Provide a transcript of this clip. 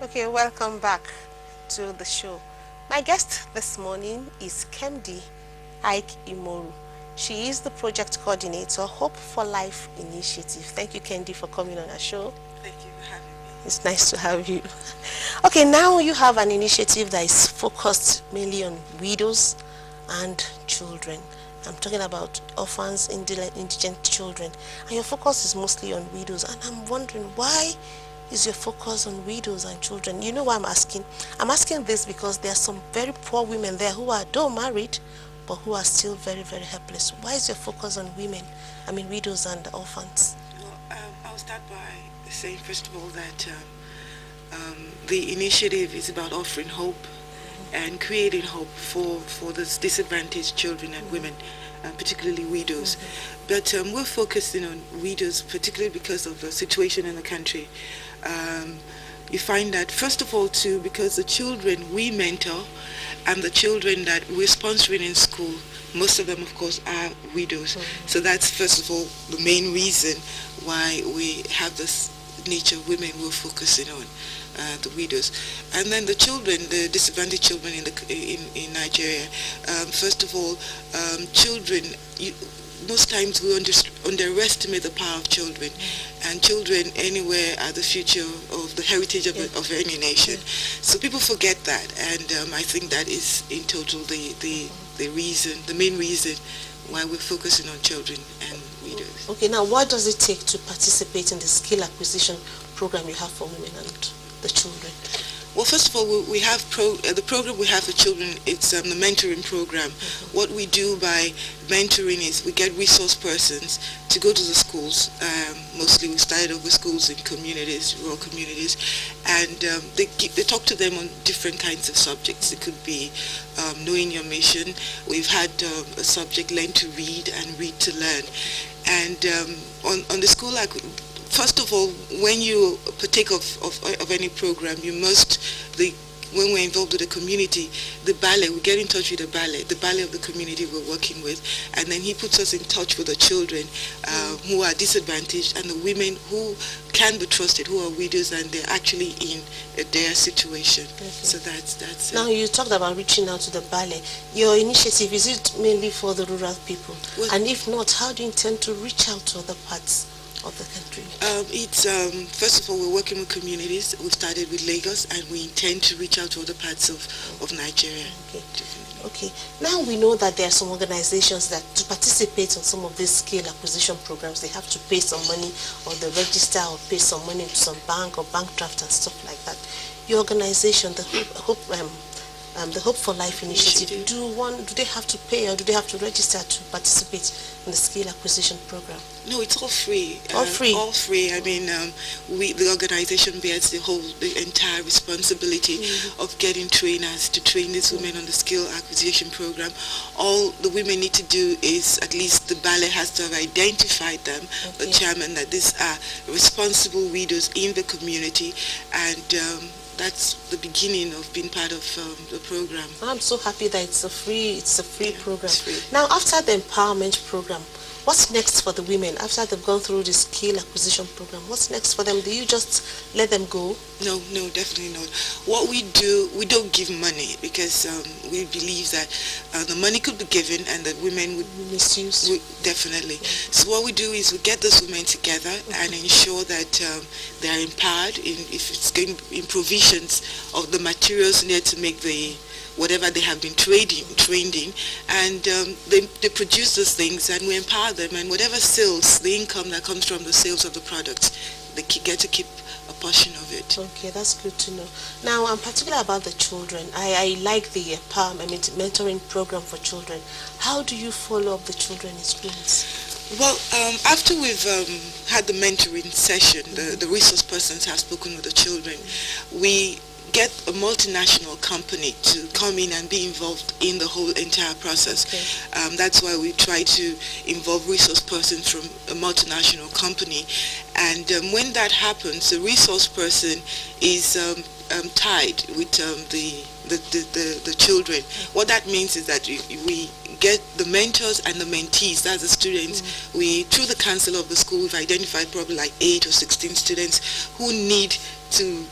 Okay, welcome back to the show. My guest this morning is Kemdi Ike Imoru. She is the project coordinator, Hope for Life Initiative. Thank you, Kendi, for coming on our show. Thank you for having me. It's nice to have you. Okay, now you have an initiative that is focused mainly on widows and children. I'm talking about orphans, indigent children. And your focus is mostly on widows. And I'm wondering, why is your focus on widows and children? You know why I'm asking? I'm asking this because there are some very poor women there who are, though married, but who are still very, very helpless. Why is your focus on women, widows and orphans? Well, I'll start by saying, first of all, that the initiative is about offering hope and creating hope for the disadvantaged children and women, particularly widows. But we're focusing on widows, particularly because of the situation in the country. You find that, first of all, too, because the children we mentor and the children that we're sponsoring in school, most of them, of course, are widows. So that's, first of all, the main reason why we have this niche of women we're focusing on. The widows, and then the children, the disadvantaged children in Nigeria. First of all, children. Most times we underestimate the power of children, and children anywhere are the future of the heritage of any nation. So people forget that, and I think that is in total the reason, the main reason why we're focusing on children and widows. Okay, now what does it take to participate in the skill acquisition program you have for women and the children? Well, first of all, we have the program we have for children. It's the mentoring program. What we do by mentoring is we get resource persons to go to the schools. Mostly we started off with schools in communities, rural communities, and they talk to them on different kinds of subjects. It could be knowing your mission. We've had a subject, learn to read and read to learn. And on the school, first of all, when you partake of any program, you must, when we're involved with the community, the ballet, we get in touch with the ballet of the community we're working with, and then he puts us in touch with the children who are disadvantaged and the women who can be trusted, who are widows and they're actually in their situation. So that's Now you talked about reaching out to the ballet. Your initiative, is it mainly for the rural people? Well, and if not, how do you intend to reach out to other parts of the country? It's first of all, we're working with communities. We started with Lagos, and we intend to reach out to other parts of Nigeria. Okay. Now we know that there are some organizations that to participate on some of these skill acquisition programs, they have to pay some money, or they register or pay some money to some bank or bank draft and stuff like that. Your organization, the Hope for Life Initiative, do they have to pay or do they have to register to participate in the skill acquisition program? No, it's all free. All free? All free. I mean, the organization bears the entire responsibility of getting trainers to train these women on the skill acquisition program. All the women need to do is, at least the ballet has to have identified them, the chairman, that these are responsible widows in the community, and that's the beginning of being part of the program. I'm so happy that it's a free program. It's free. Now, after the empowerment program, what's next for the women? After they've gone through the skill acquisition program, what's next for them? Do you just let them go? No, definitely not. What we do, we don't give money because we believe that the money could be given and that women would misuse. Definitely. So what we do is we get those women together and ensure that they are empowered if it's going in provisions of the materials needed to make whatever they have been trained in, and they produce those things and we empower them, and whatever sales, the income that comes from the sales of the products, they get to keep a portion of it. Okay, that's good to know. Now, I'm particular about the children. I like the mentoring program for children. How do you follow up the children experience? Well, after we've had the mentoring session, the resource persons have spoken with the children, we get a multinational company to come in and be involved in the whole entire process. That's why we try to involve resource persons from a multinational company. And when that happens, the resource person is tied with the children. What that means is that we get the mentors and the mentees, that's the students. We, through the council of the school, we've identified probably like 8 or 16 students who need to